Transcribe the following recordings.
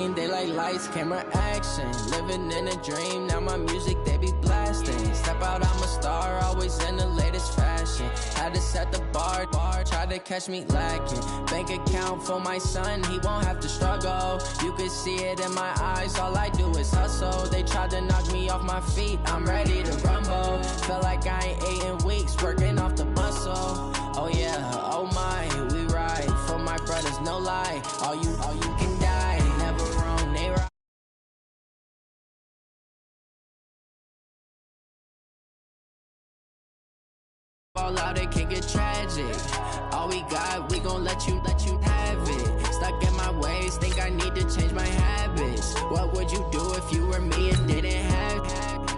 They like lights, camera, action. Living in a dream, now my music they be blasting. Step out, I'm a star, always in the latest fashion. Had to set the bar, try to catch me lacking. Bank account for my son, he won't have to struggle. You can see it in my eyes, all I do is hustle. They tried to knock me off my feet, I'm ready to rumble. Felt like I ain't ate in weeks, working off the muscle. Oh yeah, oh my, we ride for my brothers, no lie. All you can die, never wrong, they right. All out, it can get tragic. All we got, we gon' let you have it. Stuck in my ways, think I need to change my habits. What would you do if you were me and didn't have it?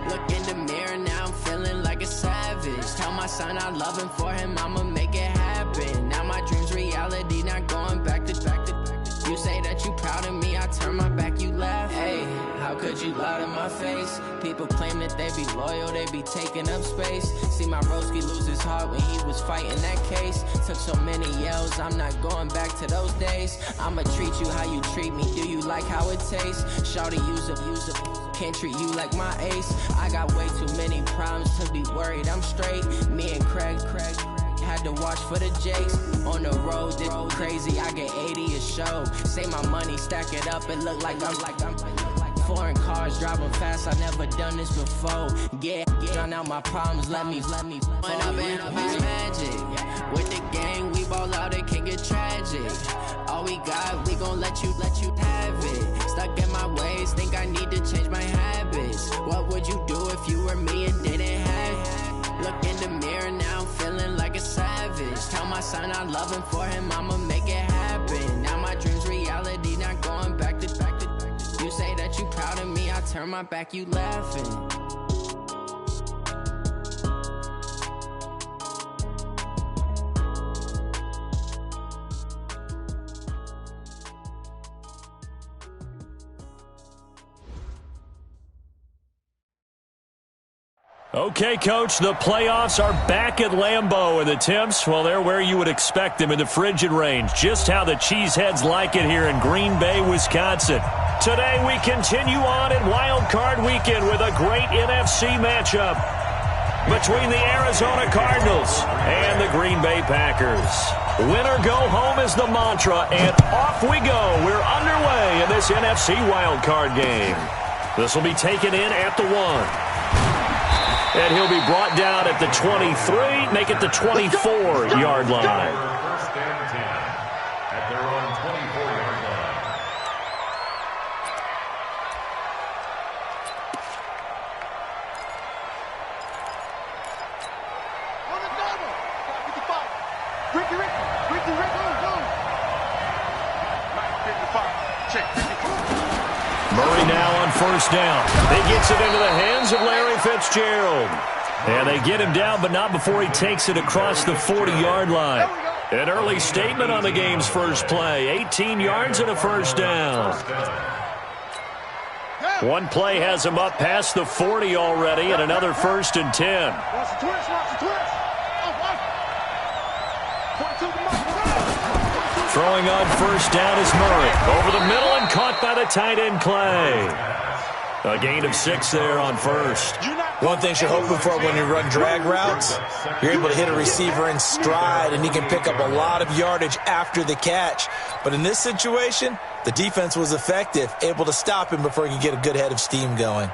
Look in the mirror, now I'm feeling like a savage. Tell my son I love him, for him I'ma make it happen. Now my dream's reality, not going back to. You say that you proud of me, I turn my back, you laugh. Hey, how could you lie to my face? People claim that they be loyal, they be taking up space. See my broski lose his heart when he was fighting that case. Took so many yells, I'm not going back to those days. I'ma treat you how you treat me, do you like how it tastes? Shawty, use up, can't treat you like my ace. I got way too many problems to be worried, I'm straight. Me and Craig had to watch for the Jakes. On the road, this crazy, I get 80 a show. Say my money, stack it up, it look like I'm foreign cars, driving fast, I never done this before. Yeah, drown out my problems, let me when I've been up is magic. With the gang, we ball out, it can get tragic. All we got, we gon' let you have it. Stuck in my ways, think I need to change my habits. What would you do if you were me and didn't have it? Look in the mirror, now I'm feeling like a savage. Tell my son I love him, for him I'ma make it happen. Now my dream's reality, not going back to. You say that you proud of me, I turn my back, you laughing. Okay, Coach, the playoffs are back at Lambeau, and the temps, well, they're where you would expect them in the frigid range. Just how the Cheeseheads like it here in Green Bay, Wisconsin. Today we continue on in Wild Card Weekend with a great NFC matchup between the Arizona Cardinals and the Green Bay Packers. Win or go home is the mantra, and off we go. We're underway in this NFC Wild Card game. This will be taken in at the 1. And he'll be brought down at the 23, make it the 24-yard line. First and 10 at their own 24-yard line. On the double. 55. Ricky, go. 55. Check. Murray now on first down. He gets it into the hands of Larry Fitzgerald. And they get him down, but not before he takes it across the 40-yard line. An early statement on the game's first play. 18 yards and a first down. One play has him up past the 40 already, and another first and 10. Throwing on first down is Murray. Over the middle and caught by the tight end Clay. A gain of 6 there on first. One thing you're hoping for when you run drag routes, you're able to hit a receiver in stride, and he can pick up a lot of yardage after the catch. But in this situation, the defense was effective, able to stop him before he could get a good head of steam going.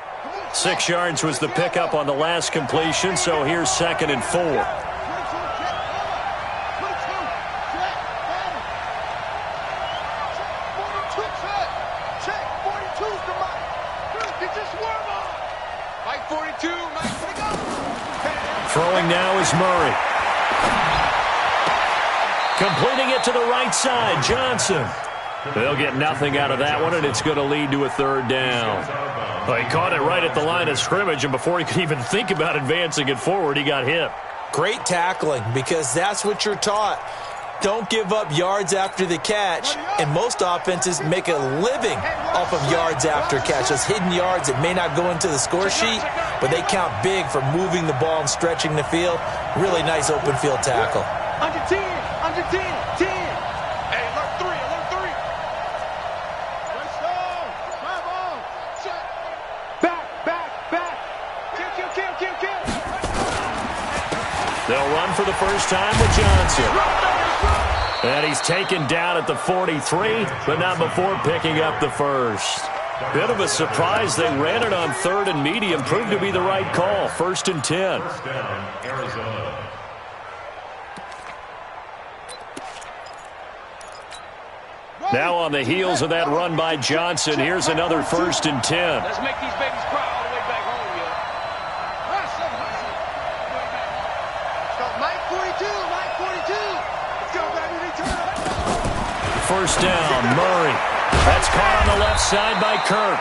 6 yards was the pickup on the last completion, so here's 2nd and 4. Throwing now is Murray. Completing it to the right side, Johnson. They'll get nothing out of that one, and it's going to lead to a 3rd down. Well, he caught it right at the line of scrimmage, and before he could even think about advancing it forward, he got hit. Great tackling, because that's what you're taught. Don't give up yards after the catch, and most offenses make a living off of yards after catch. Those hidden yards that may not go into the score sheet, but they count big for moving the ball and stretching the field. Really nice open field tackle. Under 10, 10. Hey, alert 3. Let's go. They'll run for the first time with Johnson. And he's taken down at the 43, but not before picking up the first. Bit of a surprise. They ran it on 3rd and medium. Proved to be the right call. 1st and 10. First down, Arizona. Now on the heels of that run by Johnson, here's another 1st and 10. Let's make these babies cry all the way back home, yo. Mike 42, Mike 42. Let's go, baby. Return it. First down, Murray. That's caught on the left side by Kirk.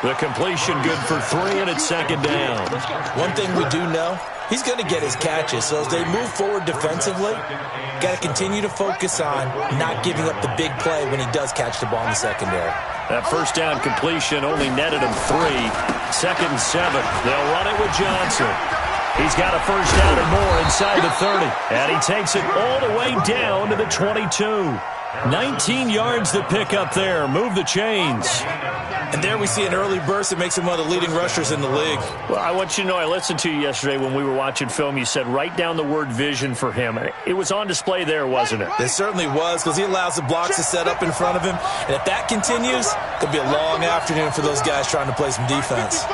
The completion good for 3, and it's 2nd down. One thing we do know, he's going to get his catches. So as they move forward defensively, got to continue to focus on not giving up the big play when he does catch the ball in the secondary. That first down completion only netted him 3. 2nd and 7. They'll run it with Johnson. He's got a first down and more inside the 30. And he takes it all the way down to the 22. 19 yards to pick up there. Move the chains. And there we see an early burst that makes him one of the leading rushers in the league. Well, I want you to know, I listened to you yesterday when we were watching film. You said write down the word vision for him. It was on display there, wasn't it? It certainly was, because he allows the blocks to set up in front of him. And if that continues, it could be a long afternoon for those guys trying to play some defense.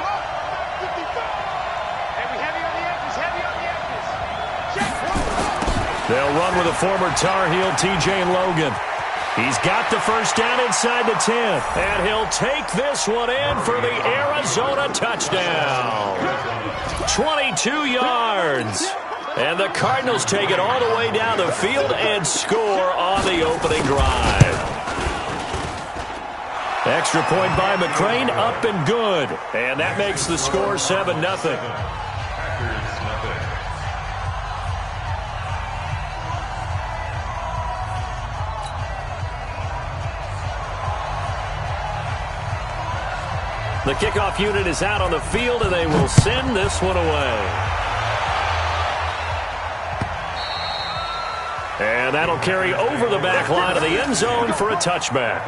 They'll run with a former Tar Heel, TJ Logan. He's got the first down inside the 10. And he'll take this one in for the Arizona touchdown. 22 yards. And the Cardinals take it all the way down the field and score on the opening drive. Extra point by McCrane, up and good. And that makes the score 7-0. The kickoff unit is out on the field, and they will send this one away. And that'll carry over the back line of the end zone for a touchback.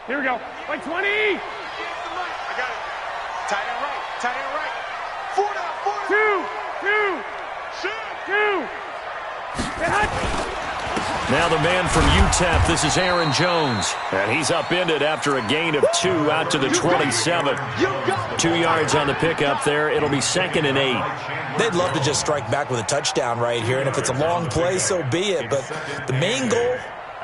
Here we go. Like 20. I got it. Tight end right. Tight end right. 4 down. 2. Now the man from UTEP, this is Aaron Jones. And he's upended after a gain of 2 out to the 27. 2 yards on the pickup there. It'll be 2nd and 8. They'd love to just strike back with a touchdown right here. And if it's a long play, so be it. But the main goal,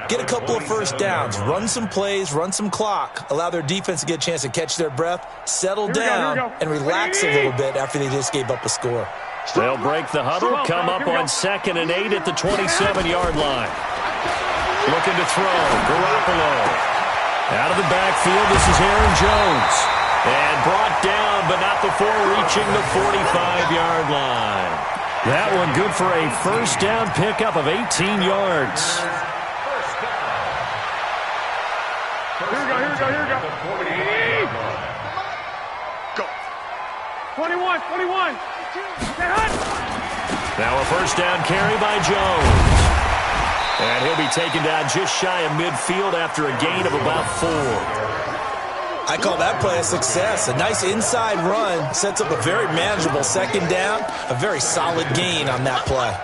get a couple of first downs, run some plays, run some clock, allow their defense to get a chance to catch their breath, settle down, and relax a little bit after they just gave up a score. They'll break the huddle, come up on 2nd and 8 at the 27-yard line. Looking to throw, Garoppolo. Out of the backfield, this is Aaron Jones. And brought down, but not before reaching the 45-yard line. That one good for a first down pickup of 18 yards. Here we go. Go. 21. Now a first down carry by Jones. And he'll be taken down just shy of midfield after a gain of about 4. I call that play a success. A nice inside run sets up a very manageable 2nd down. A very solid gain on that play.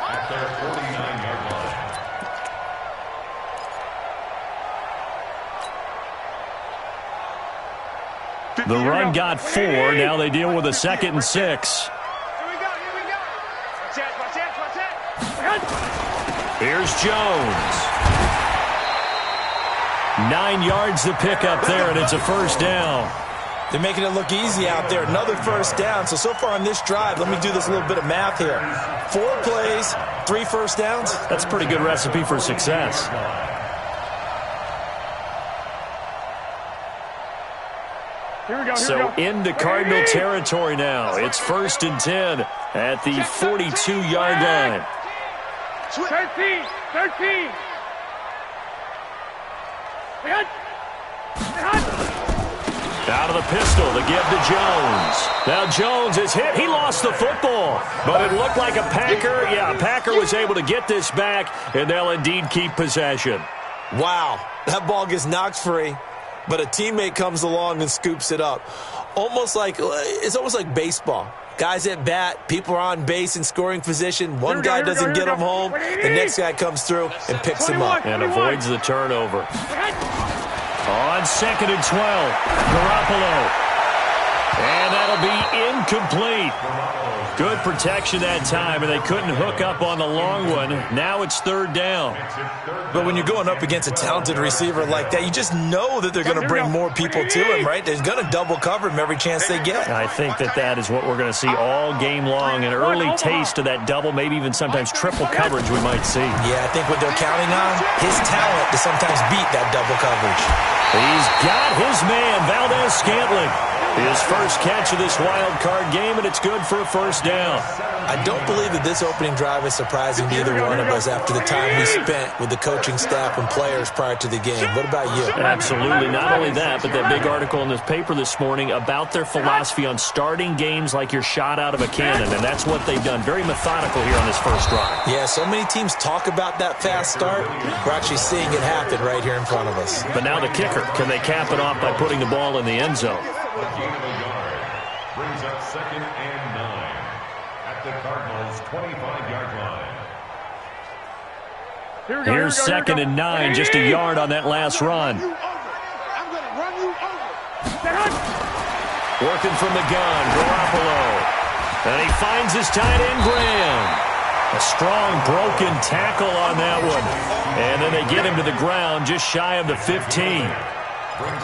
The run got 4. Now they deal with a 2nd and 6. Here we go. Here's Jones. 9 yards to pick up there, and it's a first down. They're making it look easy out there. Another first down. So far on this drive, let me do this little bit of math here. 4 plays, 3 first downs. That's a pretty good recipe for success. Here we go. So into Cardinal territory now. It's 1st and 10 at the 42-yard line. 13. Out of the pistol, the give to Jones. Now Jones is hit. He lost the football, but it looked like a Packer. Yeah, a Packer was able to get this back, and they'll indeed keep possession. Wow, that ball gets knocked free, but a teammate comes along and scoops it up. It's almost like baseball. Guys at bat, people are on base in scoring position. One guy doesn't get him home. The next guy comes through and picks him up. And avoids the turnover. On 2nd and 12, Garoppolo. And that'll be incomplete. Good protection that time, and they couldn't hook up on the long one. Now it's 3rd down. But when you're going up against a talented receiver like that, you just know that they're going to bring more people to him, right? They're going to double cover him every chance they get. I think that is what we're going to see all game long. An early taste of that double, maybe even sometimes triple coverage we might see. Yeah, I think what they're counting on, his talent to sometimes beat that double coverage. He's got his man, Valdez-Scantling. His first catch of this wild card game, and it's good for a 1st down. I don't believe that this opening drive is surprising to either one of us after the time we spent with the coaching staff and players prior to the game. What about you? Absolutely. Not only that, but that big article in the paper this morning about their philosophy on starting games like you're shot out of a cannon, and that's what they've done. Very methodical here on this first drive. Yeah, so many teams talk about that fast start. We're actually seeing it happen right here in front of us. But now the kicker. Can they cap it off by putting the ball in the end zone? A gain of a yard brings up 2nd and 9 at the Cardinals' 25-yard line. Here's 2nd and 9, just a yard on that last run. I'm going to run you over. Working from the gun, Garoppolo. And he finds his tight end, Graham. A strong broken tackle on that one. And then they get him to the ground just shy of the 15.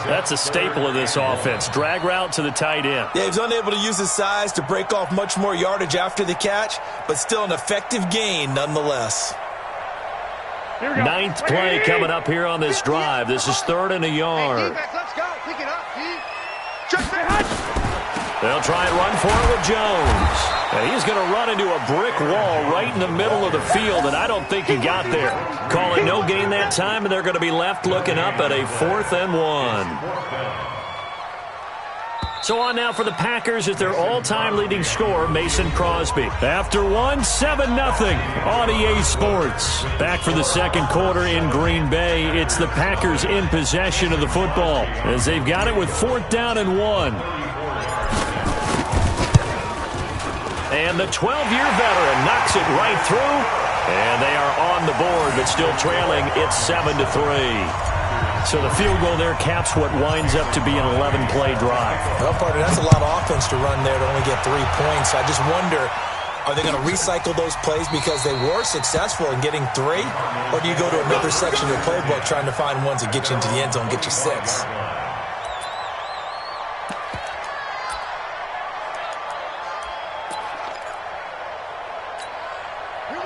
That's a staple of this offense. Drag route to the tight end. Yeah, he's unable to use his size to break off much more yardage after the catch, but still an effective gain nonetheless. 9th play coming up here on this drive. This is 3rd and a yard. Let's go. Pick it up, They'll try and run for it with Jones. And he's going to run into a brick wall right in the middle of the field, and I don't think he got there. Call it no gain that time, and they're going to be left looking up at a 4th and 1. So on now for the Packers is their all-time leading scorer, Mason Crosby. After 7-0 on EA Sports. Back for the second quarter in Green Bay. It's the Packers in possession of the football as they've got it with 4th down and 1. And the 12-year veteran knocks it right through. And they are on the board, but still trailing. It's 7-3. So the field goal there caps what winds up to be an 11-play drive. Well, partner, that's a lot of offense to run there to only get 3 points. I just wonder, are they going to recycle those plays because they were successful in getting 3? Or do you go to another section of the playbook trying to find ones that get you into the end zone and get you 6?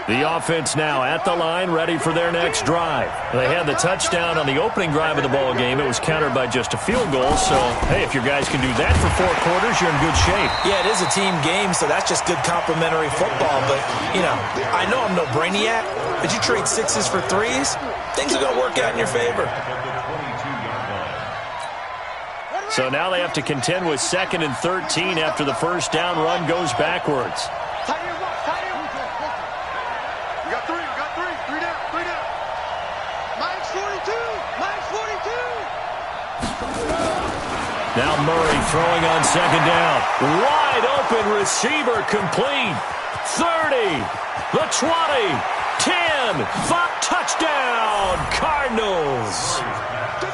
The offense now at the line, ready for their next drive. They had the touchdown on the opening drive of the ball game. It was countered by just a field goal. So, hey, if your guys can do that for 4 quarters, you're in good shape. Yeah, it is a team game, so that's just good complimentary football. But, you know, I know I'm no brainiac, but you trade 6s for 3s, things are going to work out in your favor. So now they have to contend with 2nd and 13 after the first down run goes backwards. Now Murray throwing on 2nd down. Wide open receiver complete. 30, the 20, 10, 5, touchdown, Cardinals.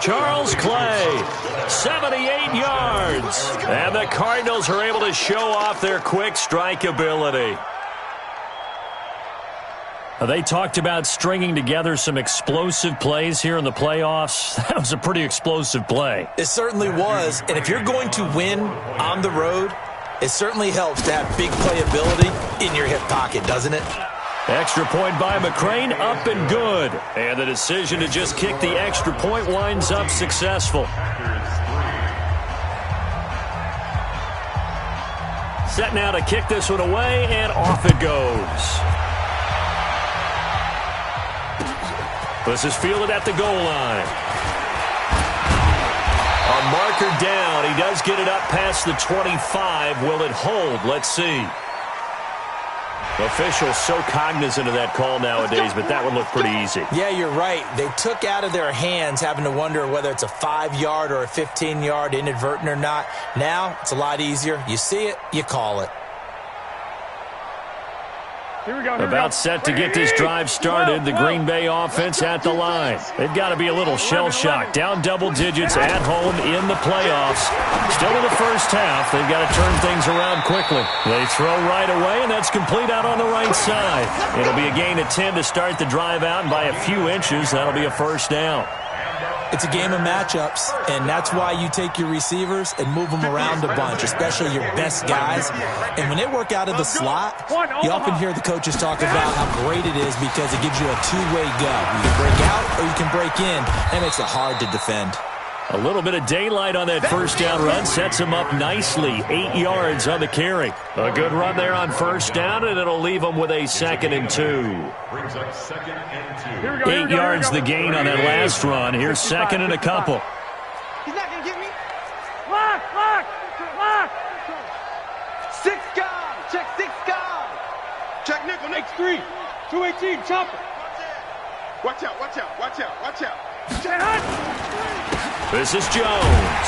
Charles Clay, 78 yards. And the Cardinals are able to show off their quick strike ability. They talked about stringing together some explosive plays here in the playoffs. That was a pretty explosive play. It certainly was. And if you're going to win on the road, it certainly helps to have big playability in your hip pocket, doesn't it? Extra point by McCrane, up and good. And the decision to just kick the extra point winds up successful. Set now to kick this one away, and off it goes. This is fielded at the goal line. A marker down. He does get it up past the 25. Will it hold? Let's see. Officials so cognizant of that call nowadays, but that would look pretty easy. Yeah, you're right. They took out of their hands having to wonder whether it's a 5-yard or a 15-yard inadvertent or not. Now, it's a lot easier. You see it, you call it. About set to get this drive started. The Green Bay offense at the line. They've got to be a little shell-shocked. Down double digits at home in the playoffs. Still in the first half. They've got to turn things around quickly. They throw right away, and that's complete out on the right side. It'll be a gain of 10 to start the drive out, and by a few inches, that'll be a first down. It's a game of matchups, and that's why you take your receivers and move them around a bunch, especially your best guys. And when they work out of the slot, you often hear the coaches talk about how great it is because it gives you a two-way go. You can break out or you can break in. That makes it hard to defend. A little bit of daylight on that first down run sets him up nicely. 8 yards on the carry. A good run there on first down, and it'll leave him with a 2nd and 2. Brings up 2nd and 2. 8 yards the gain on that last run. Here's 2nd and a couple. He's not going to get me. Lock. 6 guard. Check 6 guard. Check nickel, next 3. 218, chopper. Watch out. This is Jones.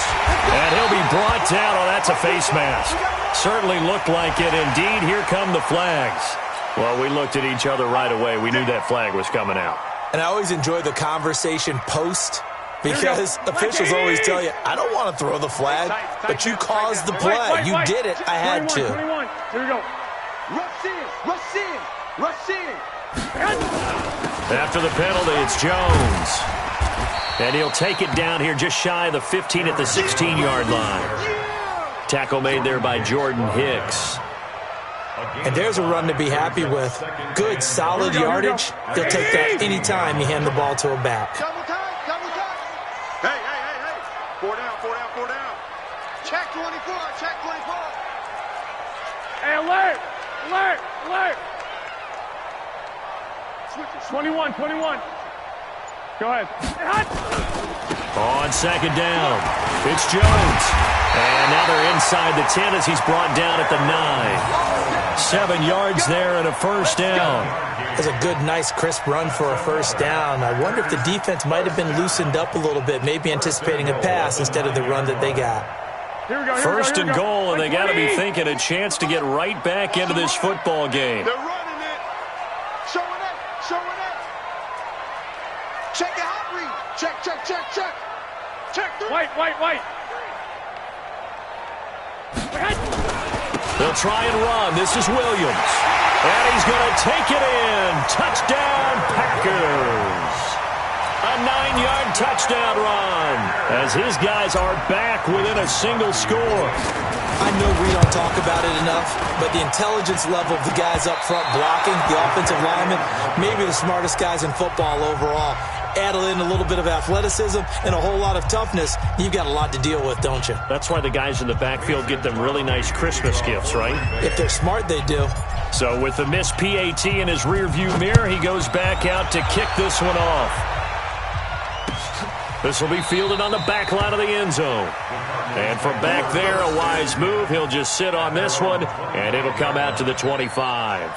And he'll be brought down. Oh, that's a face mask. Certainly looked like it. Indeed, here come the flags. Well, we looked at each other right away. We knew that flag was coming out. And I always enjoy the conversation post because officials always tell you, I don't want to throw the flag, but you caused the play. You did it. I had to. Here we go. Rush in. After the penalty, it's Jones. And he'll take it down here just shy of the 15 at the 16-yard line. Tackle made there by Jordan Hicks. And there's a run to be happy with. Good, solid yardage. He'll take that any time you hand the ball to a back. Double time. Hey. 4 down. Check 24. Hey, alert. 21. Go ahead. On 2nd down, it's Jones. And now they're inside the 10 as he's brought down at the 9. 7 yards there and a first down. That's a good, nice, crisp run for a first down. I wonder if the defense might have been loosened up a little bit, maybe anticipating a pass instead of the run that they got. First and goal, and they got to be thinking a chance to get right back into this football game. They're running it. Showing it. Check your hot read. Check. Check 3. White. They'll try and run. This is Williams. And he's going to take it in. Touchdown, Packers. A 9-yard touchdown run as his guys are back within a single score. I know we don't talk about it enough, but the intelligence level of the guys up front blocking, the offensive linemen, maybe the smartest guys in football overall. Add in a little bit of athleticism and a whole lot of toughness, you've got a lot to deal with, don't you? That's why the guys in the backfield get them really nice Christmas gifts, right? If they're smart, they do. So with the missed PAT in his rearview mirror, he goes back out to kick this one off. This will be fielded on the back line of the end zone. And from back there, a wise move. He'll just sit on this one, and it'll come out to the 25.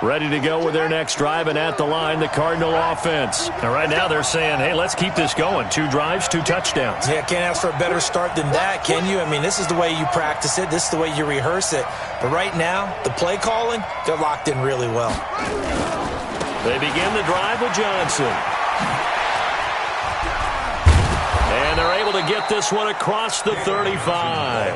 Ready to go with their next drive, and at the line, the Cardinal offense. And right now they're saying, hey, let's keep this going. 2 drives, 2 touchdowns. Yeah, can't ask for a better start than that, can you? I mean, this is the way you practice it. This is the way you rehearse it. But right now, the play calling, they're locked in really well. They begin the drive with Johnson. And they're able to get this one across the 35.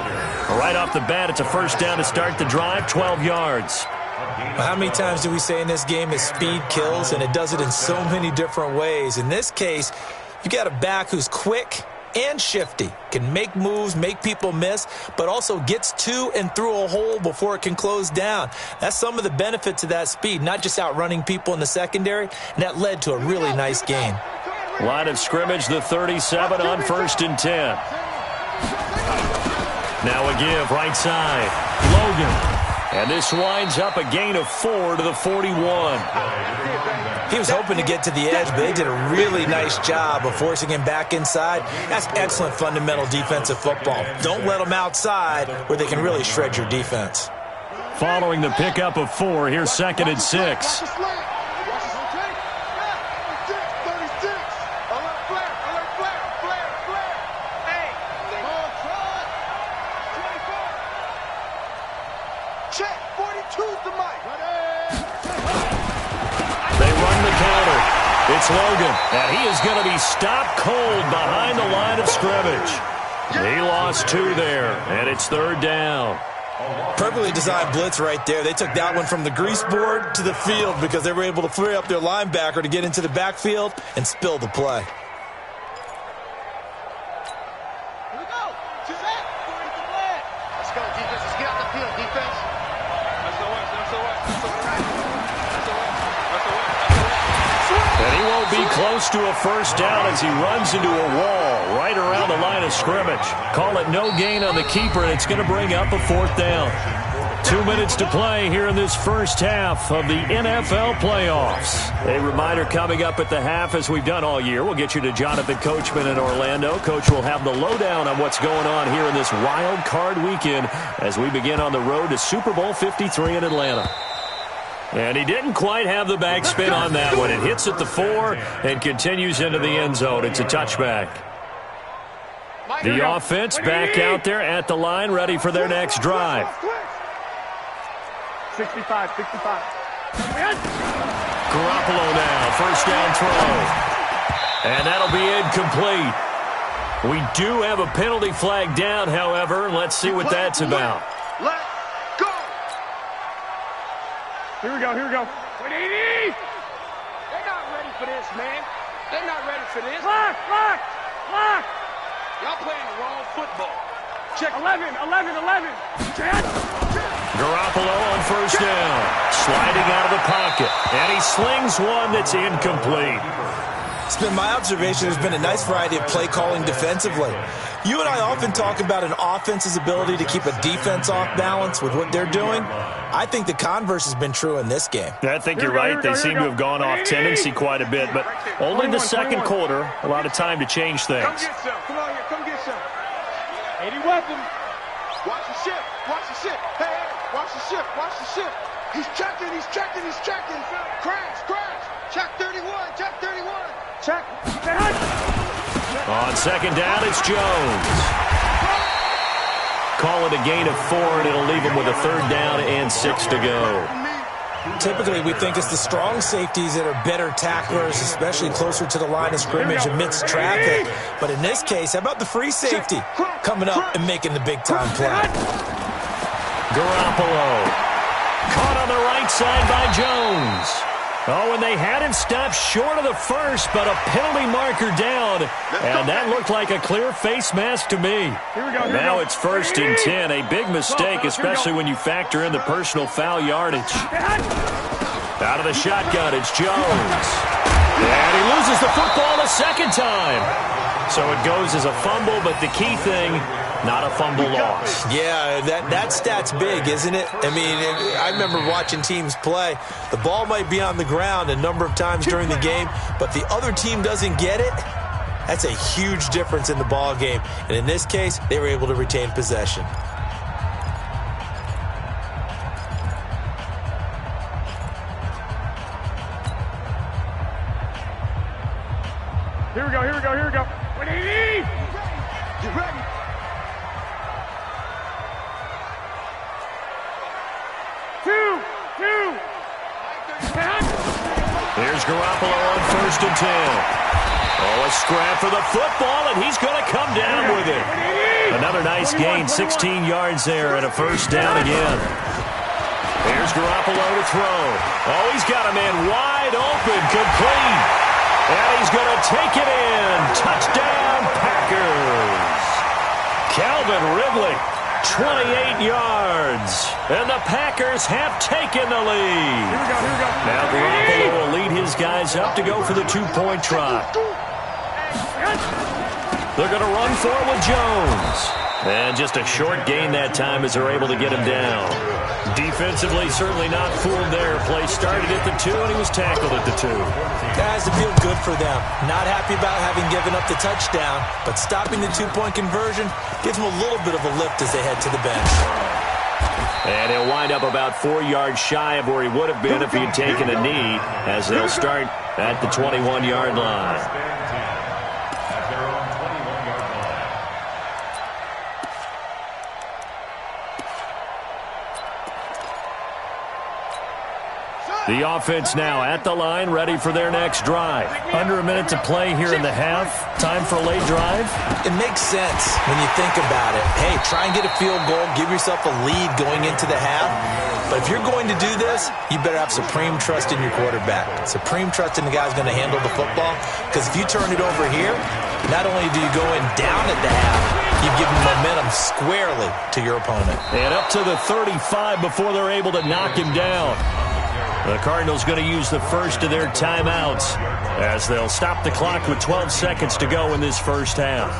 Right off the bat, it's a first down to start the drive, 12 yards. How many times do we say in this game is speed kills, and it does it in so many different ways. In this case, you got a back who's quick and shifty, can make moves, make people miss, but also gets to and through a hole before it can close down. That's some of the benefits of that speed, not just outrunning people in the secondary, and that led to a really nice gain. Line of scrimmage, the 37 on 1st and 10. Now a give, right side. Logan. And this winds up a gain of 4 to the 41. He was hoping to get to the edge, but they did a really nice job of forcing him back inside. That's excellent fundamental defensive football. Don't let them outside where they can really shred your defense. Following the pickup of 4, here's 2nd and 6. It's Logan, and he is going to be stopped cold behind the line of scrimmage. He lost 2 there, and it's 3rd down. Perfectly designed blitz right there. They took that one from the grease board to the field because they were able to free up their linebacker to get into the backfield and spill the play. Here we go. Let's go, defense. Let's get out the field, defense. And he won't be close to a first down as he runs into a wall right around the line of scrimmage. Call it no gain on the keeper, and it's going to bring up a 4th down. 2 minutes to play here in this first half of the NFL playoffs. A reminder coming up at the half, as we've done all year. We'll get you to Jonathan Coachman in Orlando. Coach will have the lowdown on what's going on here in this wild card weekend as we begin on the road to Super Bowl 53 in Atlanta. And he didn't quite have the backspin on that one. It hits at the 4 and continues into the end zone. It's a touchback. The offense back out there at the line, ready for their next drive. 65. Garoppolo now, first down throw. And that'll be incomplete. We do have a penalty flag down, however. Let's see what that's about. Let's go. Here we go. 180. They're not ready for this, man. They're not ready for this. Lock. Y'all playing the wrong football. Check 11. Garoppolo on first down, sliding out of the pocket, and he slings one that's incomplete. It's been my observation there's been a nice variety of play calling defensively. You and I often talk about an offense's ability to keep a defense off balance with what they're doing. I think the converse has been true in this game. I think you're right. They seem to have gone off tendency quite a bit, but only the second quarter, a lot of time to change things. Come get some. Come on here. Come get some. 80 weapons. Watch the ship. Hey, watch the ship. He's checking. Crash. Check 31. Check. On second down, it's Jones. Call it a gain of 4, and it'll leave him with a 3rd down and 6 to go. Typically, we think it's the strong safeties that are better tacklers, especially closer to the line of scrimmage amidst traffic. But in this case, how about the free safety coming up and making the big-time play? Garoppolo. Caught on the right side by Jones. Oh, and they had him stopped short of the first, but a penalty marker down. And that looked like a clear face mask to me. Now it's 1st and 10. A big mistake, especially when you factor in the personal foul yardage. Out of the shotgun, it's Jones. And he loses the football a second time. So it goes as a fumble, but the key thing, not a fumble loss. Yeah, that stat's big, isn't it? I mean, I remember watching teams play. The ball might be on the ground a number of times during the game, but the other team doesn't get it. That's a huge difference in the ball game. And in this case, they were able to retain possession. Here we go. 180. Get ready. Two. Here's Garoppolo on 1st and 10. Oh, a scrap for the football, and he's going to come down with it. Another nice gain, 16 yards there, and a 1st down again. Here's Garoppolo to throw. Oh, he's got a man wide open, complete. And he's going to take it in. Touchdown, Packers. Calvin Ridley, 28 yards. And the Packers have taken the lead. Here we go. Now Garoppolo will lead his guys up to go for the 2-point try. They're going to run for it with Jones. And just a short gain that time as they're able to get him down. Defensively, certainly not fooled there. Play started at the 2, and he was tackled at the 2. That has to feel good for them. Not happy about having given up the touchdown, but stopping the 2-point conversion gives them a little bit of a lift as they head to the bench. And he'll wind up about 4 yards shy of where he would have been if he had taken a knee, as they'll start at the 21-yard line. The offense now at the line, ready for their next drive. Under a minute to play here in the half. Time for a late drive. It makes sense when you think about it. Hey, try and get a field goal. Give yourself a lead going into the half. But if you're going to do this, you better have supreme trust in your quarterback. Supreme trust in the guy who's going to handle the football. Because if you turn it over here, not only do you go in down at the half, you've given momentum squarely to your opponent. And up to the 35 before they're able to knock him down. The Cardinals going to use the first of their timeouts as they'll stop the clock with 12 seconds to go in this first half.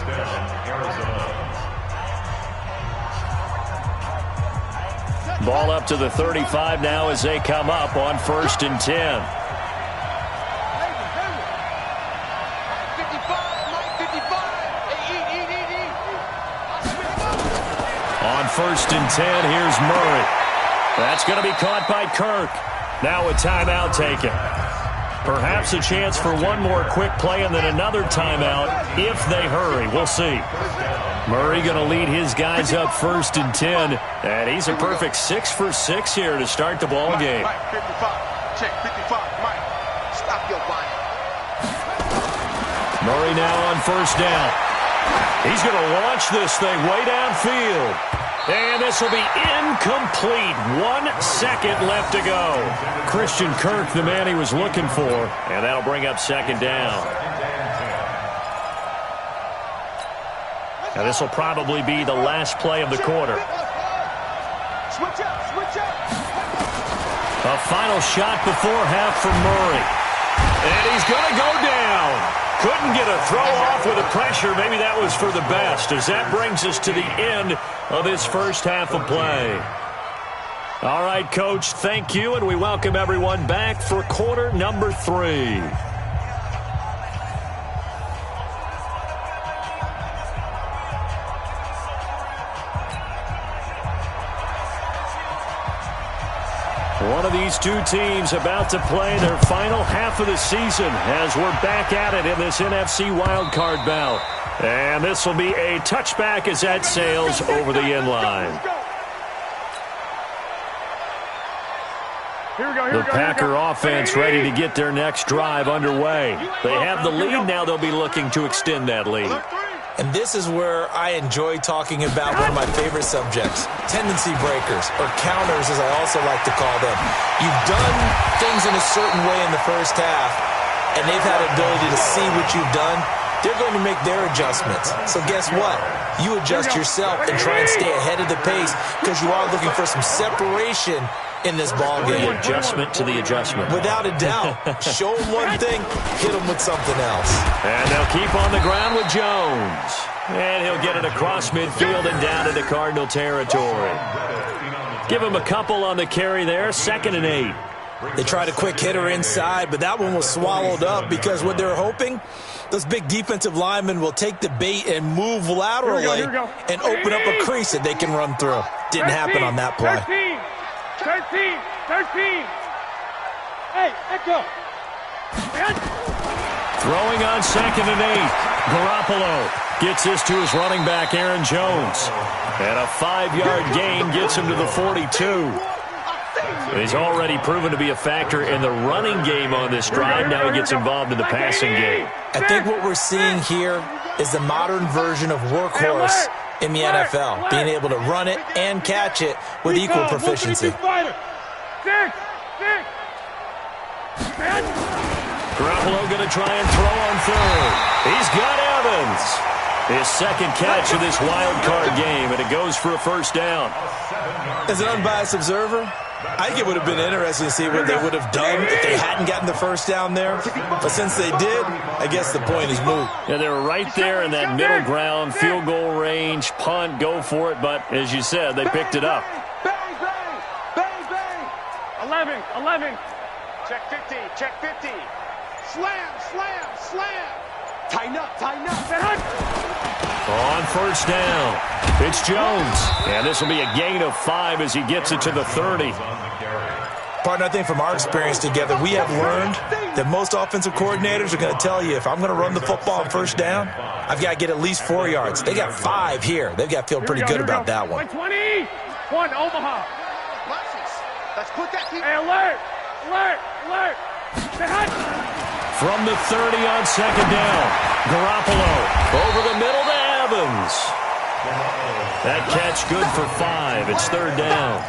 Ball up to the 35 now as they come up on 1st and 10. On 1st and 10, here's Murray. That's going to be caught by Kirk. Now a timeout taken. Perhaps a chance for one more quick play and then another timeout if they hurry. We'll see. Murray going to lead his guys up 1st and 10. And he's a perfect 6 for 6 here to start the ball game. Mike, 55. Check 55. Mike, stop your body. Murray now on 1st down. He's going to launch this thing way downfield. And this will be incomplete. 1 second left to go. Christian Kirk, the man he was looking for. And that'll bring up 2nd down. Now this will probably be the last play of the quarter. Switch up, switch up. A final shot before half from Murray. And he's going to go down. Couldn't get a throw off with the pressure. Maybe that was for the best, as that brings us to the end of this first half of play. All right, Coach, thank you, and we welcome everyone back for quarter number 3. One of these two teams about to play their final half of the season as we're back at it in this NFC wildcard bout. And this will be a touchback as that sails over the end line. The Packer offense ready to get their next drive underway. They have the lead. Now they'll be looking to extend that lead. And this is where I enjoy talking about one of my favorite subjects, tendency breakers, or counters as I also like to call them. You've done things in a certain way in the first half, and they've had the ability to see what you've done. They're going to make their adjustments. So guess what? You adjust yourself and try and stay ahead of the pace because you are looking for some separation in this ball game. The adjustment to the adjustment. Without a doubt. Show them one thing, hit them with something else. And they'll keep on the ground with Jones. And he'll get it across midfield and down into Cardinal territory. Give him a couple on the carry there, 2nd and 8. They tried a quick hitter inside, but that one was swallowed up because what they're hoping, those big defensive linemen will take the bait and move laterally and open up a crease that they can run through. Didn't happen on that play. 13. Hey, echo. Throwing on 2nd and 8. Garoppolo gets this to his running back, Aaron Jones. And a 5-yard gain gets him to the 42. He's already proven to be a factor in the running game on this drive. Now he gets involved in the passing game. I think what we're seeing here is the modern version of workhorse in the NFL, being able to run it and catch it with equal proficiency. Garoppolo going to try and throw on 3rd. He's got Evans. His 2nd catch of this wild card game, and it goes for a 1st down. As an unbiased observer, I think it would have been interesting to see what they would have done if they hadn't gotten the 1st down there. But since they did, I guess the point is moot. Yeah, they were right there in that middle ground, field goal range, punt, go for it. But as you said, they picked it up. 11. Check 50. Check 50. Slam. Tighten up. On first down, it's Jones. And this will be a gain of 5 as he gets it to the 30. Partner, I think from our experience together, we have learned that most offensive coordinators are going to tell you, if I'm going to run the football on first down, I've got to get at least 4 yards. They got 5 here. They've got to feel pretty good about that one. 21, Omaha. Let's put that team. Hey, alert. From the 30 on second down, Garoppolo over the middle to Evans. That catch good for 5. It's third down.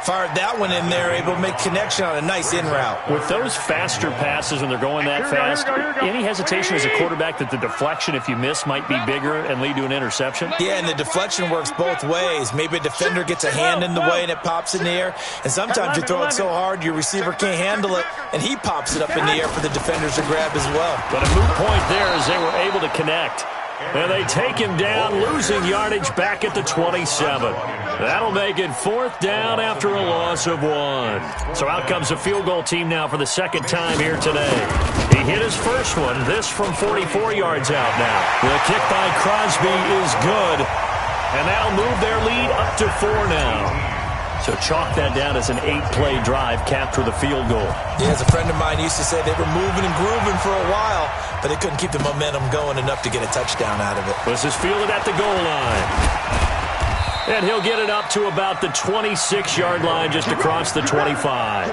Fired that one in there, able to make connection on a nice in route. With those faster passes when they're going that fast, any hesitation as a quarterback that the deflection, if you miss, might be bigger and lead to an interception? Yeah, and the deflection works both ways. Maybe a defender gets a hand in the way and it pops in the air. And sometimes you throw it so hard your receiver can't handle it, and he pops it up in the air for the defenders to grab as well. But a moot point there as they were able to connect. And they take him down, losing yardage back at the 27. That'll make it fourth down after a loss of 1. So out comes a field goal team now for the second time here today. He hit his first one, this from 44 yards out now. The kick by Crosby is good, and that'll move their lead up to 4 now. So chalk that down as an 8-play drive, capture the field goal. Yeah, as a friend of mine used to say, they were moving and grooving for a while, but they couldn't keep the momentum going enough to get a touchdown out of it. This is fielded at the goal line. And he'll get it up to about the 26-yard line, just across the 25.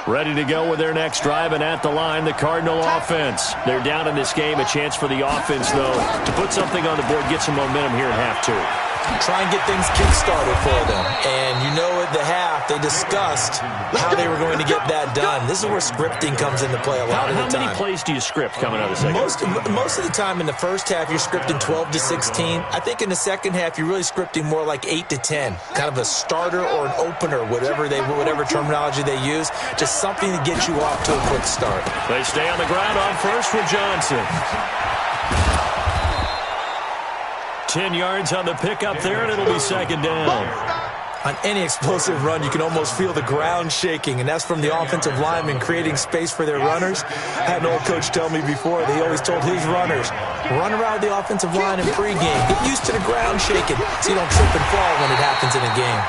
Ready to go with their next drive, and at the line, the Cardinal offense. They're down in this game. A chance for the offense, though, to put something on the board, get some momentum here at half 2. Try and get things kick-started for them. And you know at the half, they discussed how they were going to get that done. This is where scripting comes into play a lot of the time. How many plays do you script coming out of the second? Most of the time in the first half, you're scripting 12 to 16. I think in the second half, you're really scripting more like 8 to 10. Kind of a starter or an opener, whatever terminology they use. Just something to get you off to a quick start. They stay on the ground on first with Johnson. 10 yards on the pickup there, and it'll be second down. On any explosive run, you can almost feel the ground shaking, and that's from the offensive linemen creating space for their runners. I had an old coach tell me before, they always told his runners, run around the offensive line in pregame. Get used to the ground shaking so you don't trip and fall when it happens in a game.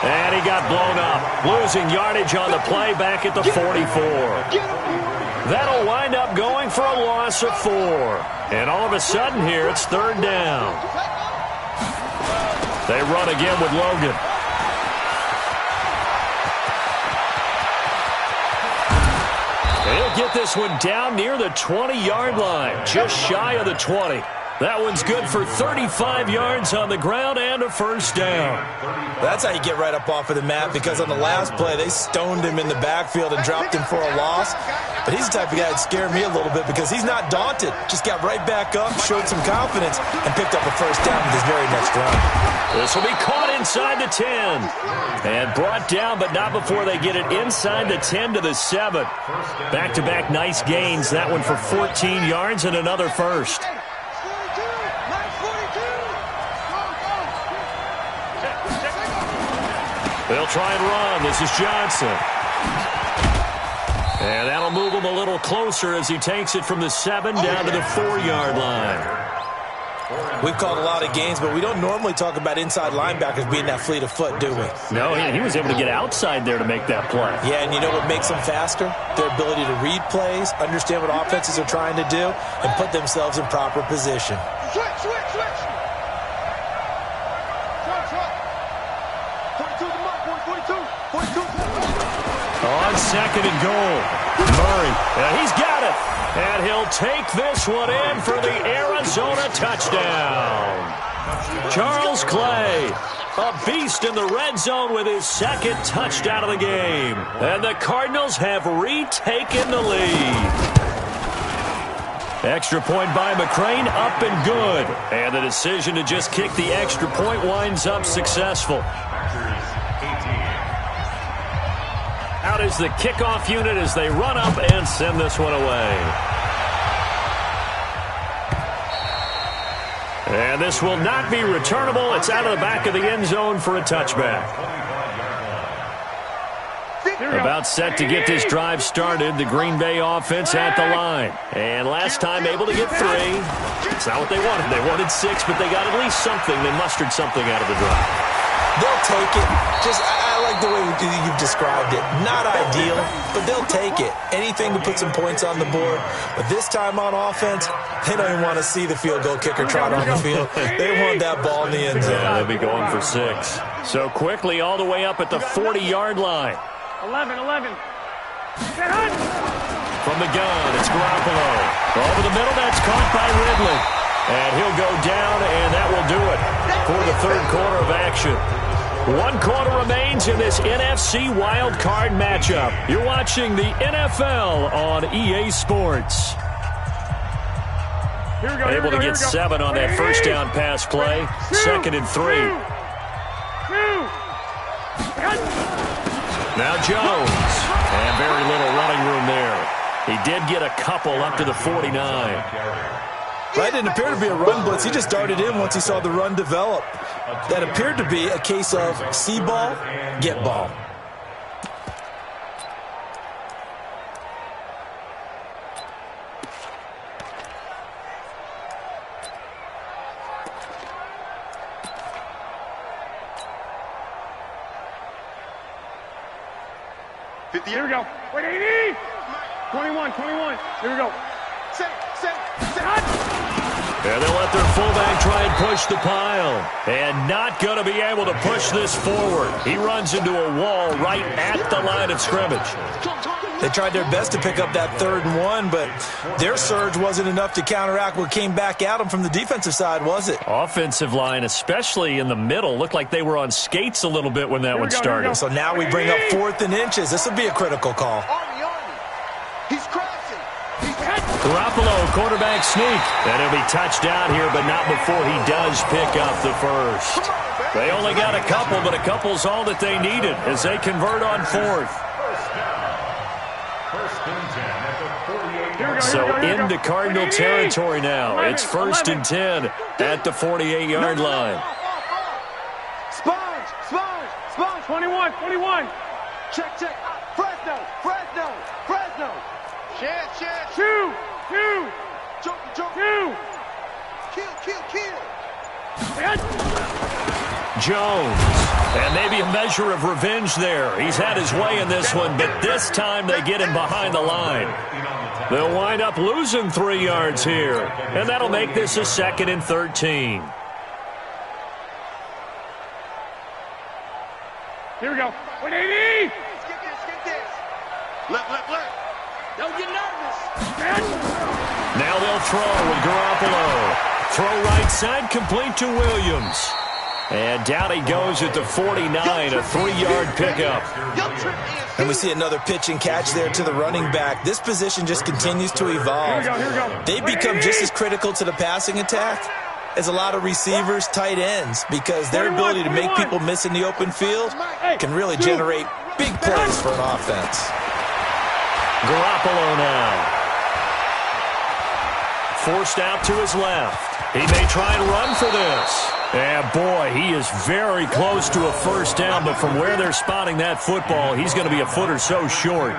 And he got blown up, losing yardage on the play back at the 44. That'll wind up going for a loss of 4. And all of a sudden here, it's third down. They run again with Logan. He'll get this one down near the 20-yard line, just shy of the 20. That one's good for 35 yards on the ground and a first down. That's how you get right up off of the mat, because on the last play, they stoned him in the backfield and dropped him for a loss. But he's the type of guy that scared me a little bit because he's not daunted. Just got right back up, showed some confidence, and picked up a first down with his very next run. This will be caught inside the 10. And brought down, but not before they get it inside the 10 to the 7. Back-to-back nice gains. That one for 14 yards and another first. They'll try and run. This is Johnson. And that'll move him a little closer as he takes it from the 7 down to the 4-yard line. We've called a lot of games, but we don't normally talk about inside linebackers being that fleet of foot, do we? No, he was able to get outside there to make that play. Yeah, and you know what makes them faster? Their ability to read plays, understand what offenses are trying to do, and put themselves in proper position. Switch. 42. On second and goal, Murray, he's got it. And he'll take this one in for the Arizona touchdown. Charles Clay, a beast in the red zone with his second touchdown of the game. And the Cardinals have retaken the lead. Extra point by McCrane, up and good. And the decision to just kick the extra point winds up successful. Out is the kickoff unit as they run up and send this one away. And this will not be returnable. It's out of the back of the end zone for a touchback. About set to get this drive started, the Green Bay offense at the line. And last time able to get 3. It's not what they wanted. They wanted 6, but they got at least something. They mustered something out of the drive. They'll take it. I like the way you've described it. Not ideal, but they'll take it. Anything to put some points on the board. But this time on offense, they don't even want to see the field goal kicker trot on the field. They want that ball in the end zone. Yeah, they'll be going for 6. So quickly all the way up at the 40-yard line. 11. From the gun, it's Garoppolo. Over the middle, that's caught by Ridley. And he'll go down, and that will do it for the third quarter of action. 1 quarter remains in this NFC Wild Card matchup. You're watching the NFL on EA Sports. Able to get 7 on that first down pass play. 2nd and 3. Now Jones. And very little running room there. He did get a couple up to the 49. Right, didn't appear to be a run blitz. He just darted in once he saw the run develop. That appeared to be a case of see ball, get ball. Here we go. Wait, 80. 21. Here we go. Set. And they'll let their fullback try and push the pile. And not going to be able to push this forward. He runs into a wall right at the line of scrimmage. They tried their best to pick up that 3rd and 1, but their surge wasn't enough to counteract what came back at them from the defensive side, was it? Offensive line, especially in the middle, looked like they were on skates a little bit when that one started. So now we bring up 4th and inches. This will be a critical call. He's crashing. Garoppolo, quarterback sneak. And he'll be touched down here, but not before he does pick up the first. They only got a couple, but a couple's all that they needed as they convert on 4th. So into Cardinal territory now. It's 1st and 10 at the 48-yard line. Sponge. 21. Check. Fresno. Chance. 2. Kill. Jones. And maybe a measure of revenge there. He's had his way in this one, but this time they get him behind the line. They'll wind up losing 3 yards here, and that'll make this a 2nd and 13. Here we go. 180. Get this. Look. Don't get nervous. Now they'll throw with Garoppolo. Throw right side, complete to Williams. And down he goes at the 49, a 3-yard pickup. And we see another pitch and catch there to the running back. This position just continues to evolve. Here we go. They become just as critical to the passing attack as a lot of receivers, tight ends, because their ability to make people miss in the open field can really generate big plays for an offense. Garoppolo now. Forced out to his left. He may try and run for this. And boy, he is very close to a first down, but from where they're spotting that football, he's going to be a foot or so short.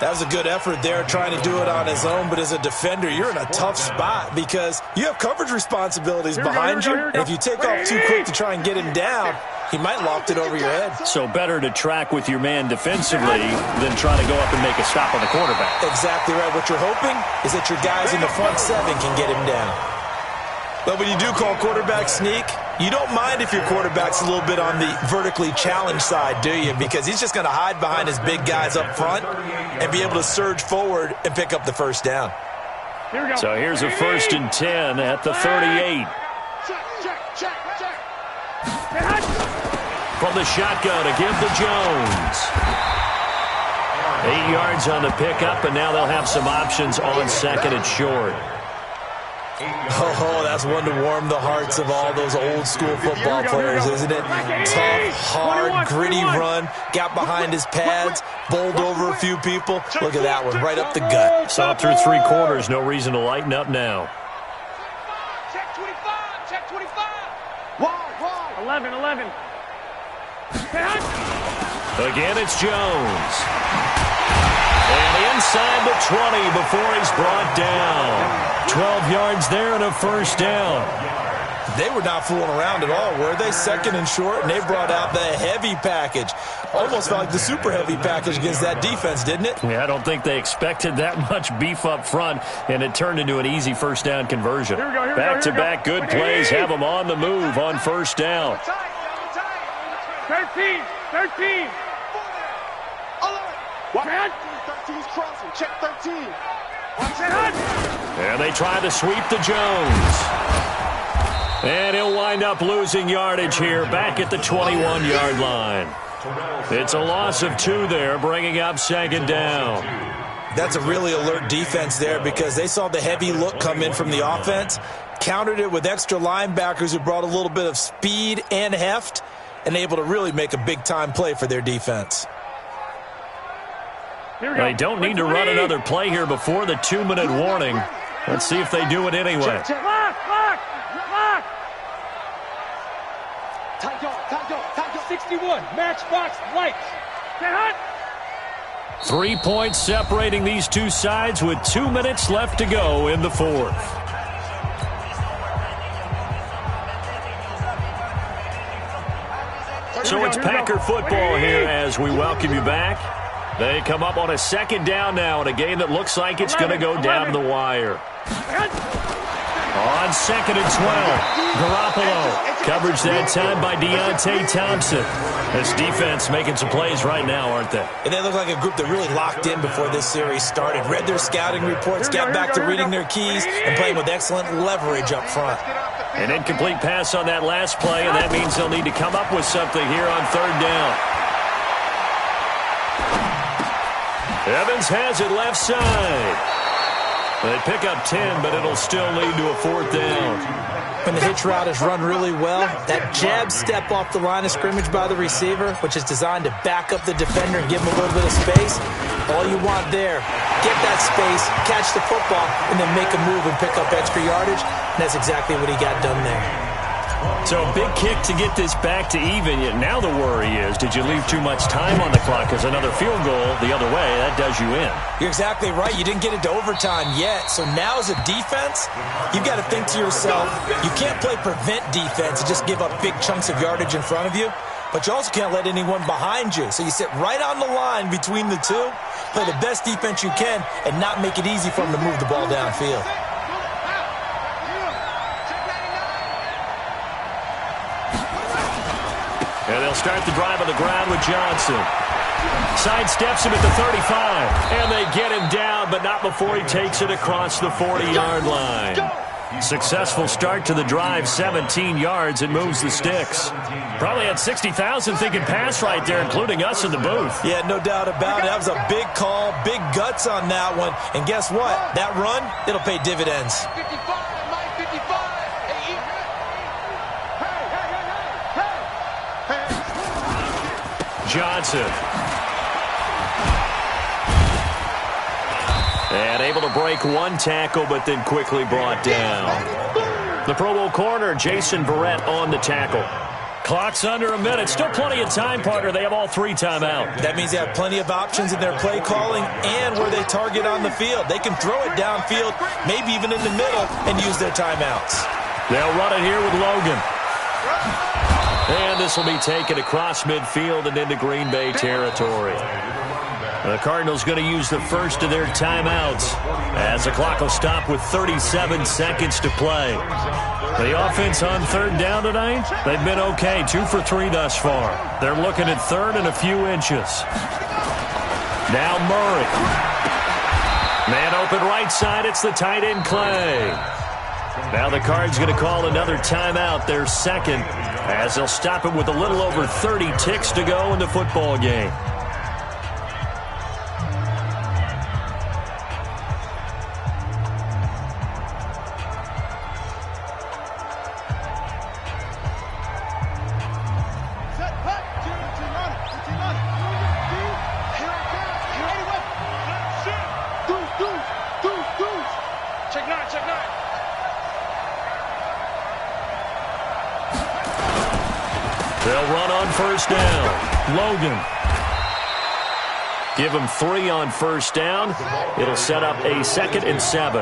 That was a good effort there, trying to do it on his own, but as a defender, you're in a tough spot because you have coverage responsibilities behind you, and if you take off too quick to try and get him down, he might loft it over your head. So better to track with your man defensively than try to go up and make a stop on the quarterback. Exactly right. What you're hoping is that your guys in the front 7 can get him down. But when you do call quarterback sneak, you don't mind if your quarterback's a little bit on the vertically challenged side, do you? Because he's just going to hide behind his big guys up front and be able to surge forward and pick up the first down. Here we go. So here's a 1st and 10 at the 38. Check. From the shotgun to give to Jones. 8 yards on the pickup, and now they'll have some options on 2nd and short. Oh, that's one to warm the hearts of all those old school football players, isn't it? Tough, hard, gritty run. Got behind his pads, bowled over a few people. Look at that one, right up the gut. Saw through 3 quarters, no reason to lighten up now. Check 25. check 25. Wide. 11. Again, it's Jones. And inside the 20 before he's brought down. 12 yards there and a first down. They were not fooling around at all, were they? Second and short, and they brought out the heavy package. Almost felt like the super heavy package against that defense, didn't it? Yeah, I don't think they expected that much beef up front, and it turned into an easy first down conversion. Back-to-back good plays have them on the move on first down. 13. Watch 13's crossing. Check 13. And they try to sweep to Jones. And he'll wind up losing yardage here back at the 21-yard line. It's a loss of 2 there, bringing up second down. That's a really alert defense there because they saw the heavy look come in from the offense, countered it with extra linebackers who brought a little bit of speed and heft, and able to really make a big-time play for their defense. They don't need to run another play here before the 2-minute warning. Let's see if they do it anyway. Lock. 61, matchbox lights. 3 points separating these two sides with 2 minutes left to go in the fourth. So it's Packer football here as we welcome you back. They come up on a second down now in a game that looks like it's going to go down to the wire. On second and 12, Garoppolo. Coverage that time by Deontay Thompson. This defense making some plays right now, aren't they? And they look like a group that really locked in before this series started. Read their scouting reports, got back to reading their keys, and playing with excellent leverage up front. An incomplete pass on that last play, and that means they'll need to come up with something here on third down. Evans has it left side. They pick up 10, but it'll still lead to a fourth down. When the hitch route is run really well, that jab step off the line of scrimmage by the receiver, which is designed to back up the defender and give him a little bit of space, all you want there, get that space, catch the football, and then make a move and pick up extra yardage, and that's exactly what he got done there. So a big kick to get this back to even. Yet now the worry is, did you leave too much time on the clock? Because another field goal the other way, that does you in. You're exactly right. You didn't get into overtime yet. So now as a defense, you've got to think to yourself, you can't play prevent defense and just give up big chunks of yardage in front of you. But you also can't let anyone behind you. So you sit right on the line between the two, play the best defense you can, and not make it easy for them to move the ball downfield. And they'll start the drive on the ground with Johnson. Sidesteps him at the 35. And they get him down, but not before he takes it across the 40-yard line. Successful start to the drive, 17 yards, and moves the sticks. Probably had 60,000 thinking pass right there, including us in the booth. Yeah, no doubt about it. That was a big call, big guts on that one. And guess what? That run, it'll pay dividends. Johnson. And able to break one tackle, but then quickly brought down. The Pro Bowl corner, Jason Verrett, on the tackle. Clock's under a minute. Still plenty of time, partner. They have all 3 timeout. That means they have plenty of options in their play calling and where they target on the field. They can throw it downfield, maybe even in the middle, and use their timeouts. They'll run it here with Logan. And this will be taken across midfield and into Green Bay territory. The Cardinals going to use the first of their timeouts as the clock will stop with 37 seconds to play. The offense on third down tonight, they've been okay, 2 for 3 thus far. They're looking at third and a few inches. Now Murray. Man open right side, it's the tight end Clay. Now the Cards going to call another timeout, their second, as they'll stop it with a little over 30 ticks to go in the football game. They'll run on first down. Logan. Give him 3 on first down. It'll set up a 2nd and 7.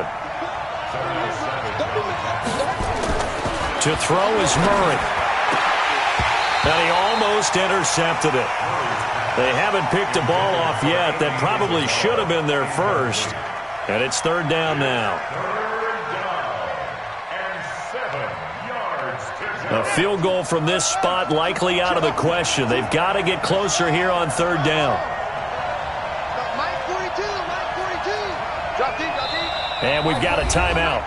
To throw is Murray. And he almost intercepted it. They haven't picked a ball off yet. That probably should have been their first. And it's 3rd down now. A field goal from this spot likely out of the question. They've got to get closer here on 3rd down. And we've got a timeout.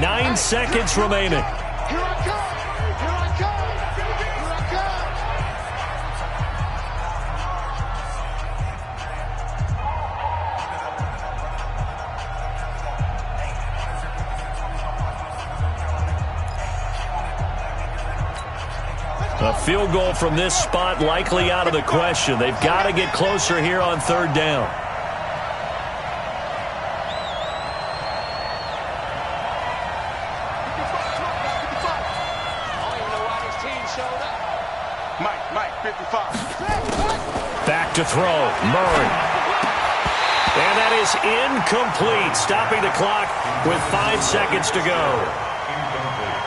9 seconds remaining. A field goal from this spot likely out of the question. They've got to get closer here on 3rd down. Back to throw, Murray. And that is incomplete, stopping the clock with 5 seconds to go. Incomplete.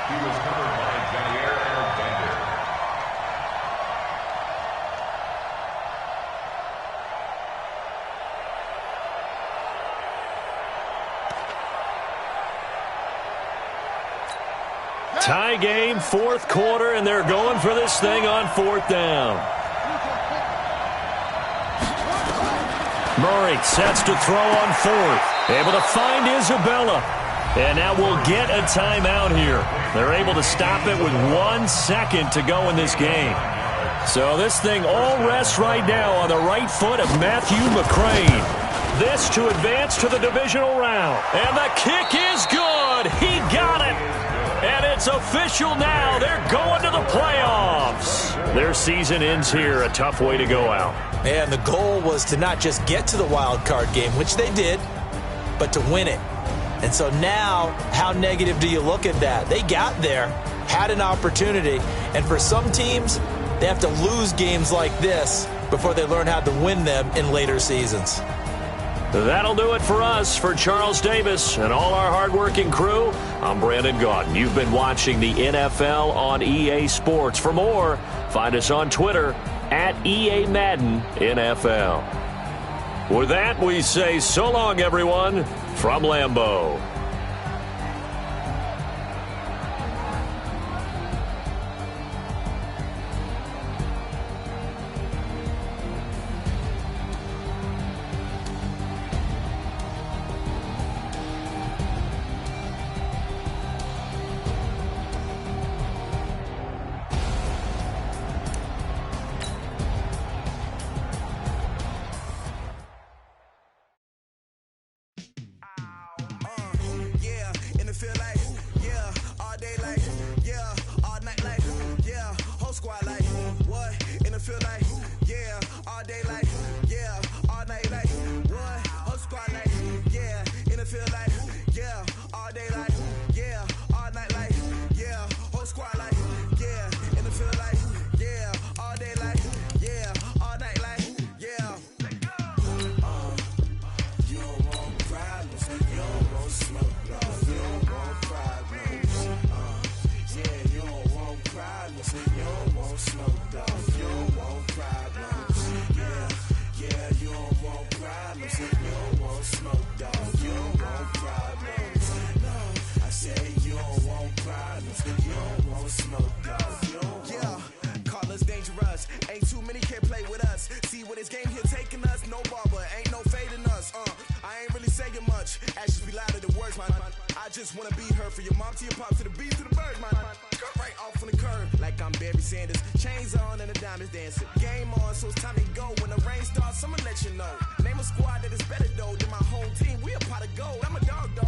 He was covered by Jair Alexander. Tie game, 4th quarter, and they're going for this thing on 4th down. Murray sets to throw on 4th. Able to find Isabella. And now we'll get a timeout here. They're able to stop it with 1 second to go in this game. So this thing all rests right now on the right foot of Matthew McCrane. This to advance to the divisional round. And the kick is good. He got it. And it's official now. They're going to the playoffs. Their season ends here. A tough way to go out. And the goal was to not just get to the wild card game, which they did, but to win it. And so now, how negative do you look at that? They got there, had an opportunity, and for some teams, they have to lose games like this before they learn how to win them in later seasons. That'll do it for us. For Charles Davis and all our hardworking crew, I'm Brandon Gaudin. You've been watching the NFL on EA Sports. For more, find us on Twitter at EA Madden NFL. With that, we say so long, everyone, from Lambeau. I just wanna be her, for your mom to your pops to the beast to the birds, man. Cut right off on the curb, like I'm Barry Sanders. Chains on and the diamonds dancing. Game on, so it's time to go. When the rain starts, I'ma let you know. Name a squad that is better though than my home team. We a pot of gold. I'm a dog, dog.